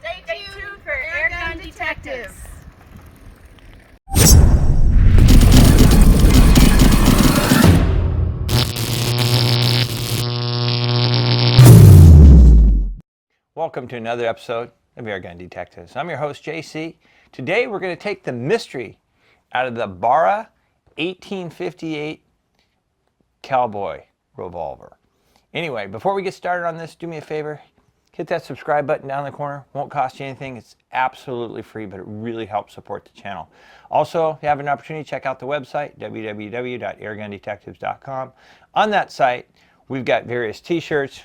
Stay tuned for Airgun Detectives. Welcome to another episode of Airgun Detectives. I'm your host, JC. Today we're going to take the mystery out of the Barra 1858 Cowboy revolver. Anyway, before we get started on this, do me a favor. Hit that subscribe button down in the corner. Won't cost you anything. It's absolutely free, but it really helps support the channel. Also, if you have an opportunity, check out the website, www.airgundetectives.com. On that site, we've got various t-shirts,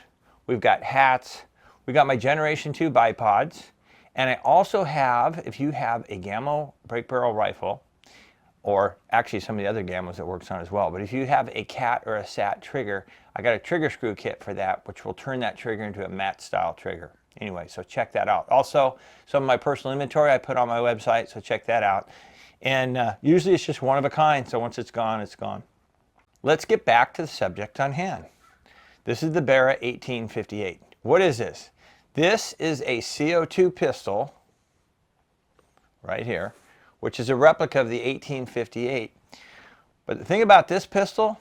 we've got hats, we got my Generation 2 bipods, and I also have, if you have a Gammo break barrel rifle, or actually some of the other Gammos it works on as well, but if you have a cat or a sat trigger, I got a trigger screw kit for that, which will turn that trigger into a matte style trigger. Anyway, so check that out. Also, some of my personal inventory I put on my website, so check that out. And usually it's just one of a kind, so once it's gone, it's gone. Let's get back to the subject on hand. This is the Barra 1858. What is this? This is a CO2 pistol, right here, which is a replica of the 1858. But the thing about this pistol,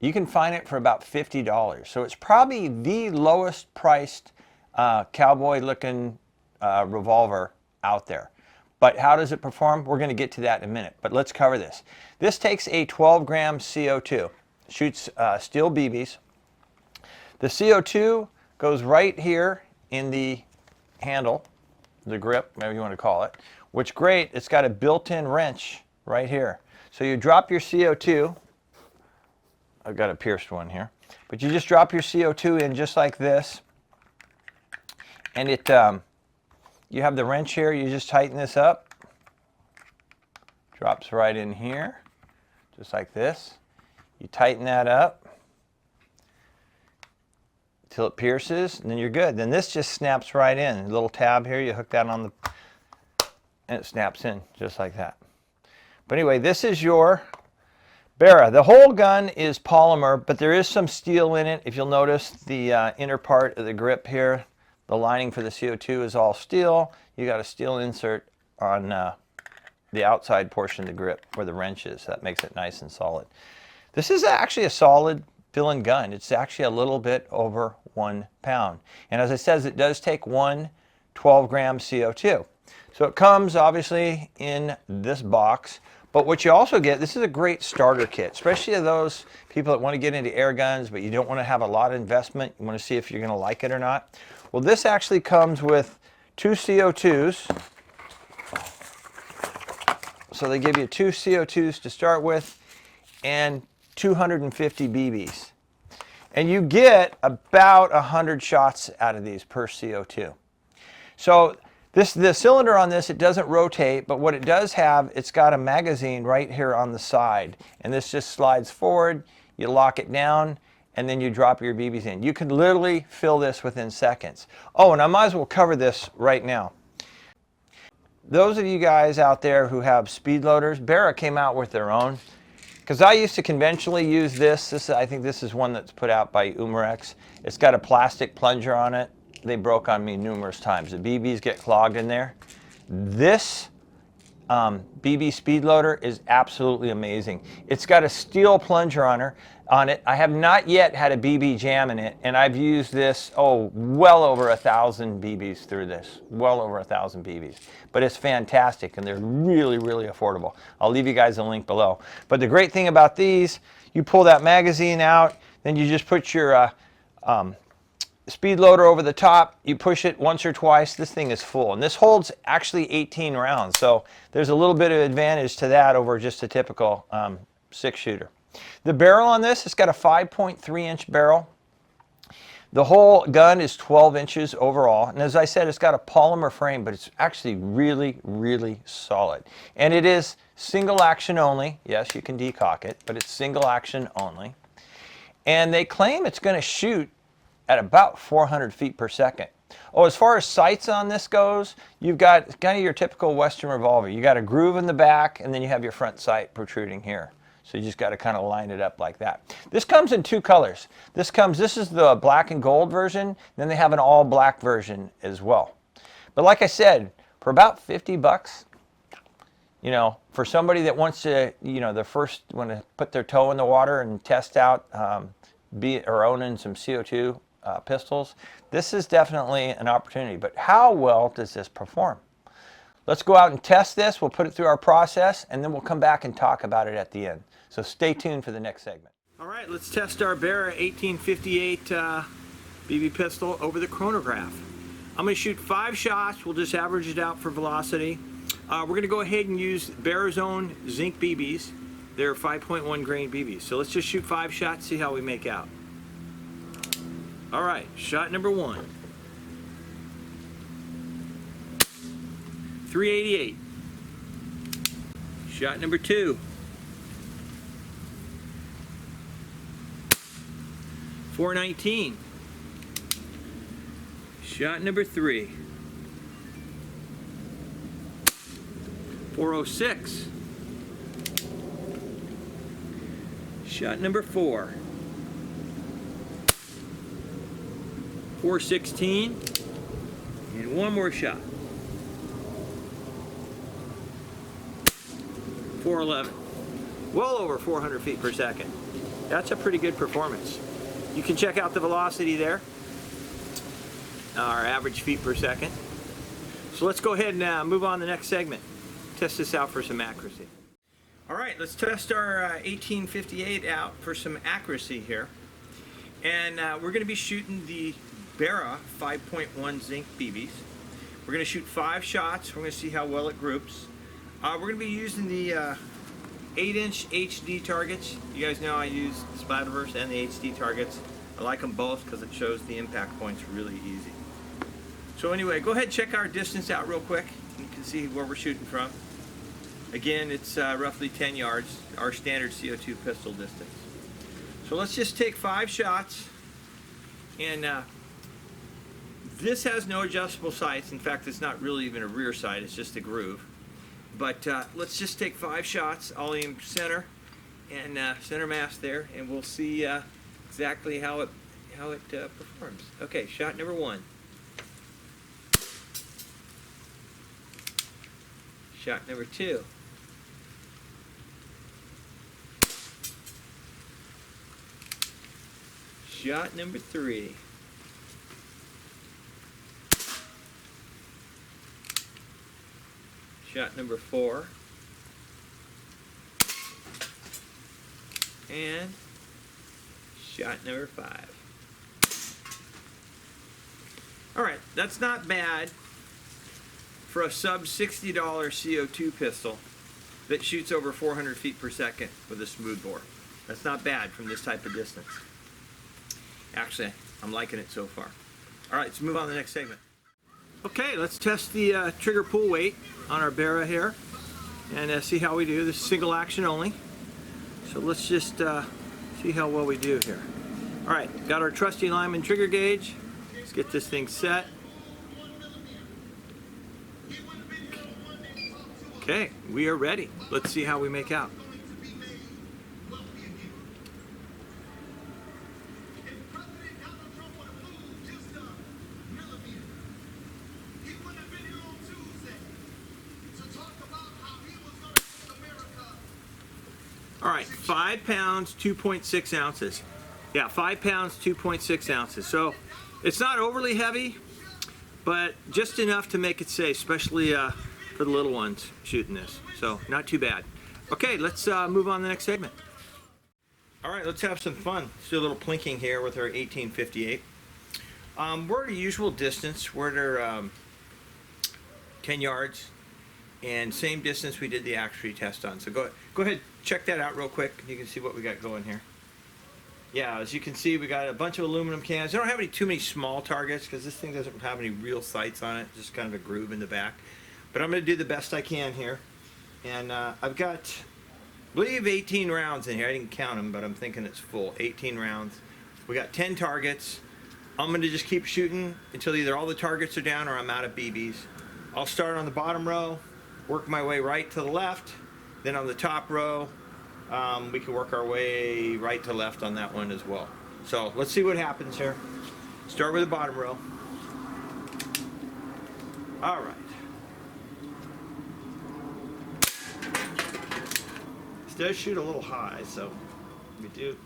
you can find it for about $50. So it's probably the lowest priced cowboy looking revolver out there. But how does it perform? We're going to get to that in a minute, but let's cover this. This takes a 12 gram CO2, shoots steel BBs. The CO2 goes right here in the handle, the grip, whatever you want to call it, which great, it's got a built-in wrench right here. So you drop your CO2, I've got a pierced one here, but you just drop your CO2 in just like this, and it, you have the wrench here, you just tighten this up, drops right in here, just like this. You tighten that up till it pierces, and then you're good. Then this just snaps right in. A little tab here, you hook that on the, and it snaps in just like that. But anyway, this is your Barra. The whole gun is polymer, but there is some steel in it. If you'll notice, the inner part of the grip here, the lining for the CO2 is all steel. You got a steel insert on the outside portion of the grip where the wrench is. That makes it nice and solid. This is actually a solid fill-in gun. It's actually a little bit over 1 pound. And as I said, it does take one 12 gram CO2. So it comes obviously in this box, but what you also get, this is a great starter kit, especially to those people that want to get into air guns, but you don't want to have a lot of investment. You want to see if you're going to like it or not. Well, this actually comes with 2 CO2s. So they give you 2 CO2s to start with and 250 BBs. And you get about 100 shots out of these per CO2. So the cylinder on this, it doesn't rotate, but what it does have, it's got a magazine right here on the side. And this just slides forward, you lock it down, and then you drop your BBs in. You can literally fill this within seconds. Oh, and I might as well cover this right now. Those of you guys out there who have speed loaders, Barra came out with their own. Because I used to conventionally use this. I think this is one that's put out by Umarex. It's got a plastic plunger on it. They broke on me numerous times. The BBs get clogged in there. This BB speed loader is absolutely amazing. It's got a steel plunger on it. I have not yet had a BB jam in it, and I've used this, well over 1,000 BBs through this. Well over 1,000 BBs. But it's fantastic, and they're really, really affordable. I'll leave you guys a link below. But the great thing about these, you pull that magazine out, then you just put your speed loader over the top, you push it once or twice, this thing is full. And this holds actually 18 rounds, so there's a little bit of advantage to that over just a typical 6-shooter. The barrel on this, it's got a 5.3 inch barrel. The whole gun is 12 inches overall, and as I said, it's got a polymer frame, but it's actually really, really solid. And it is single action only. Yes, you can decock it, but it's single action only. And they claim it's going to shoot at about 400 feet per second. Oh, as far as sights on this goes, you've got kind of your typical Western revolver. You got a groove in the back, and then you have your front sight protruding here. So you just got to kind of line it up like that. This comes in 2 colors. This is the black and gold version. Then they have an all black version as well. But like I said, for about 50 bucks, you know, for somebody that wants to, you know, want to put their toe in the water and test out or owning some CO2 pistols, this is definitely an opportunity. But how well does this perform? Let's go out and test this. We'll put it through our process, and then we'll come back and talk about it at the end. So stay tuned for the next segment. All right, let's test our Barra 1858 BB pistol over the chronograph. I'm going to shoot 5 shots. We'll just average it out for velocity. We're going to go ahead and use Barra's own zinc BBs. They're 5.1 grain BBs. So let's just shoot 5 shots, see how we make out. All right, shot number 1. 388. Shot number 2. 419. Shot number 3. 406. Shot number 4. 416. And one more shot. 411. Well over 400 feet per second. That's a pretty good performance. You can check out the velocity there, our average feet per second. So let's go ahead and move on to the next segment. Test this out for some accuracy. All right, let's test our 1858 out for some accuracy here. And we're going to be shooting the Barra 5.1 zinc BBs. We're going to shoot 5 shots. We're going to see how well it groups. We're going to be using the 8-inch HD targets. You guys know I use the Splatterverse and the HD targets. I like them both because it shows the impact points really easy. So anyway, go ahead and check our distance out real quick. You can see where we're shooting from. Again, it's roughly 10 yards, our standard CO2 pistol distance. So let's just take 5 shots, and this has no adjustable sights. In fact, it's not really even a rear sight, it's just a groove. But let's just take 5 shots. I'll aim center and center mass there, and we'll see exactly how it performs. Okay, shot number 1. Shot number 2. Shot number 3. Shot number 4. And shot number 5. Alright, that's not bad for a sub $60 CO2 pistol that shoots over 400 feet per second with a smooth bore. That's not bad from this type of distance. Actually, I'm liking it so far. Alright, let's move on to the next segment. Okay, let's test the trigger pull weight on our Barra here and see how we do. This is single action only. So let's just see how well we do here. Alright, got our trusty Lyman trigger gauge. Let's get this thing set. Okay, we are ready. Let's see how we make out. All right, 5 pounds, 2.6 ounces. Yeah, 5 pounds, 2.6 ounces. So it's not overly heavy, but just enough to make it safe, especially for the little ones shooting this. So not too bad. Okay, let's move on to the next segment. All right, let's have some fun. Let's do a little plinking here with our 1858. We're at a usual distance. We're at 10 yards. And same distance we did the accuracy test on. So go ahead, check that out real quick. You can see what we got going here. Yeah, as you can see, we got a bunch of aluminum cans. I don't have too many small targets because this thing doesn't have any real sights on it. Just kind of a groove in the back. But I'm going to do the best I can here. And I've got, I believe, 18 rounds in here. I didn't count them, but I'm thinking it's full. 18 rounds. We got 10 targets. I'm going to just keep shooting until either all the targets are down or I'm out of BBs. I'll start on the bottom row. Work my way right to the left, then on the top row, we can work our way right to left on that one as well. So let's see what happens here. Start with the bottom row. All right. This does shoot a little high, so we do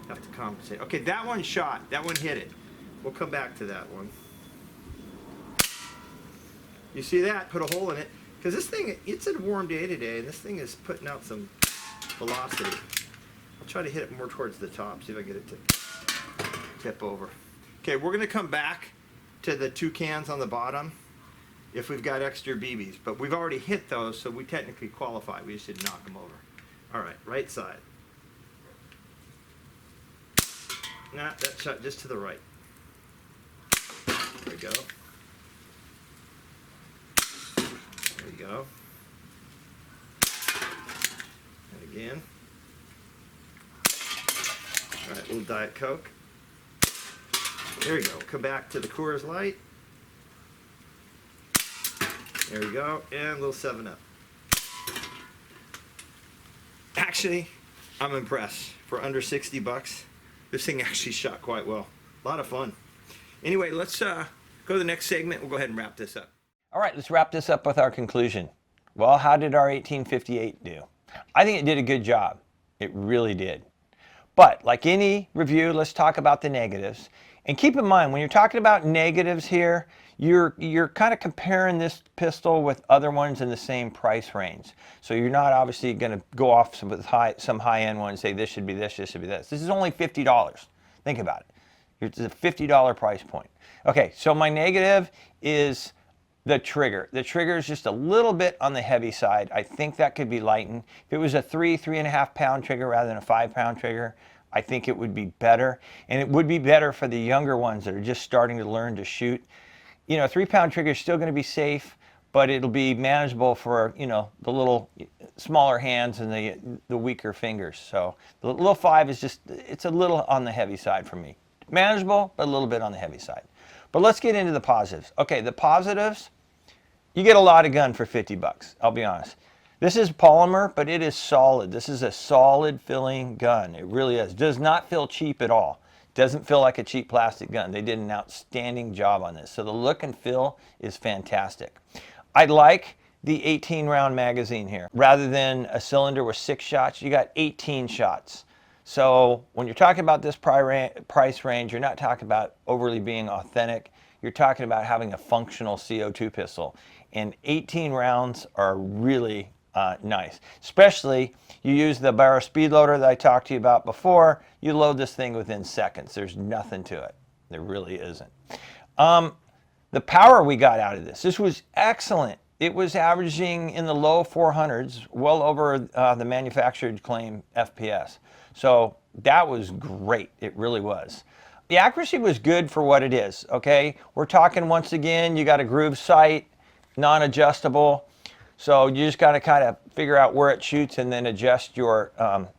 have to compensate. Okay, that one shot. That one hit it. We'll come back to that one. You see that? Put a hole in it. Because this thing, it's a warm day today, and this thing is putting out some velocity. I'll try to hit it more towards the top, see if I get it to tip over. Okay, we're going to come back to the 2 cans on the bottom if we've got extra BBs. But we've already hit those, so we technically qualify. We just didn't knock them over. All right, right side. Nah, that shot just to the right. There we go. There we go. And again. All right, a little Diet Coke. There we go. Come back to the Coors Light. There we go. And a little 7-Up. Actually, I'm impressed. For under 60 bucks, this thing actually shot quite well. A lot of fun. Anyway, let's go to the next segment. We'll go ahead and wrap this up. All right, let's wrap this up with our conclusion. Well, how did our 1858 do? I think it did a good job. It really did. But like any review, let's talk about the negatives. And keep in mind, when you're talking about negatives here, you're kind of comparing this pistol with other ones in the same price range. So you're not obviously going to go off some high-end ones and say this should be this, this should be this. This is only $50. Think about it. It's a $50 price point. Okay, so my negative is the trigger. The trigger is just a little bit on the heavy side. I think that could be lightened. If it was a 3.5 pound trigger rather than a 5 pound trigger, I think it would be better. And it would be better for the younger ones that are just starting to learn to shoot. You know, a 3 pound trigger is still going to be safe, but it'll be manageable for, you know, the little smaller hands and the weaker fingers. So the little 5 is just, it's a little on the heavy side for me. Manageable, but a little bit on the heavy side. But let's get into the positives. Okay, the positives, you get a lot of gun for 50 bucks, I'll be honest. This is polymer, but it is solid. This is a solid filling gun. It really is. Does not feel cheap at all. Doesn't feel like a cheap plastic gun. They did an outstanding job on this. So the look and feel is fantastic. I like the 18 round magazine here. Rather than a cylinder with 6 shots, you got 18 shots. So when you're talking about this price range, you're not talking about overly being authentic. You're talking about having a functional CO2 pistol. And 18 rounds are really nice. Especially, you use the Barra speed loader that I talked to you about before. You load this thing within seconds. There's nothing to it. There really isn't. The power we got out of this was excellent. It was averaging in the low 400s, well over the manufactured claim FPS. So that was great. It really was. The accuracy was good for what it is, okay? We're talking, once again, you got a groove sight, non-adjustable. So you just got to kind of figure out where it shoots and then adjust your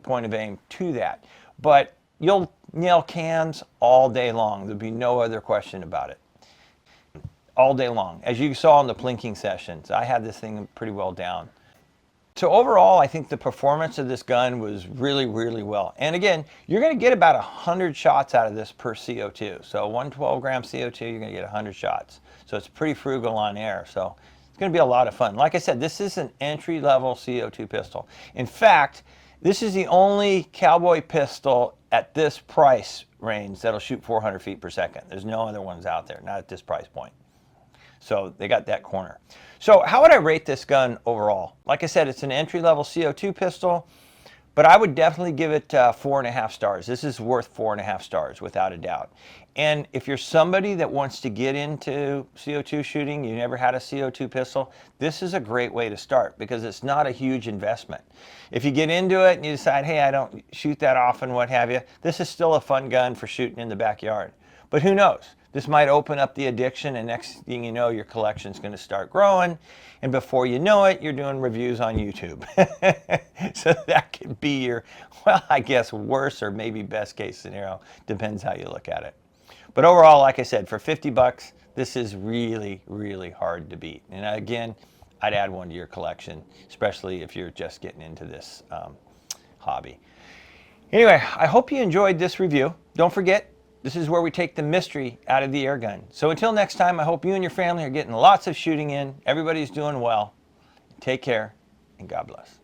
point of aim to that. But you'll nail cans all day long. There'll be no other question about it. All day long. As you saw in the plinking sessions, I had this thing pretty well down. So overall, I think the performance of this gun was really, really well. And again, you're going to get about 100 shots out of this per CO2. So 112 gram CO2, you're going to get 100 shots. So it's pretty frugal on air. So it's going to be a lot of fun. Like I said, this is an entry-level CO2 pistol. In fact, this is the only cowboy pistol at this price range that'll shoot 400 feet per second. There's no other ones out there, not at this price point. So they got that corner. So how would I rate this gun overall? Like I said, it's an entry-level CO2 pistol, but I would definitely give it 4.5 stars. This is worth 4.5 stars without a doubt. And if you're somebody that wants to get into CO2 shooting, you never had a CO2 pistol, this is a great way to start because it's not a huge investment. If you get into it and you decide, hey, I don't shoot that often, what have you, this is still a fun gun for shooting in the backyard. But who knows? This might open up the addiction, and next thing you know, your collection's going to start growing, and before you know it, you're doing reviews on YouTube. So that could be your, well, I guess worst or maybe best case scenario. Depends how you look at it. But overall, like I said, for 50 bucks, this is really, really hard to beat. And again, I'd add one to your collection, especially if you're just getting into this hobby. Anyway, I hope you enjoyed this review. Don't forget, This is where we take the mystery out of the air gun. So until next time, I hope you and your family are getting lots of shooting in. Everybody's doing well. Take care, and God bless.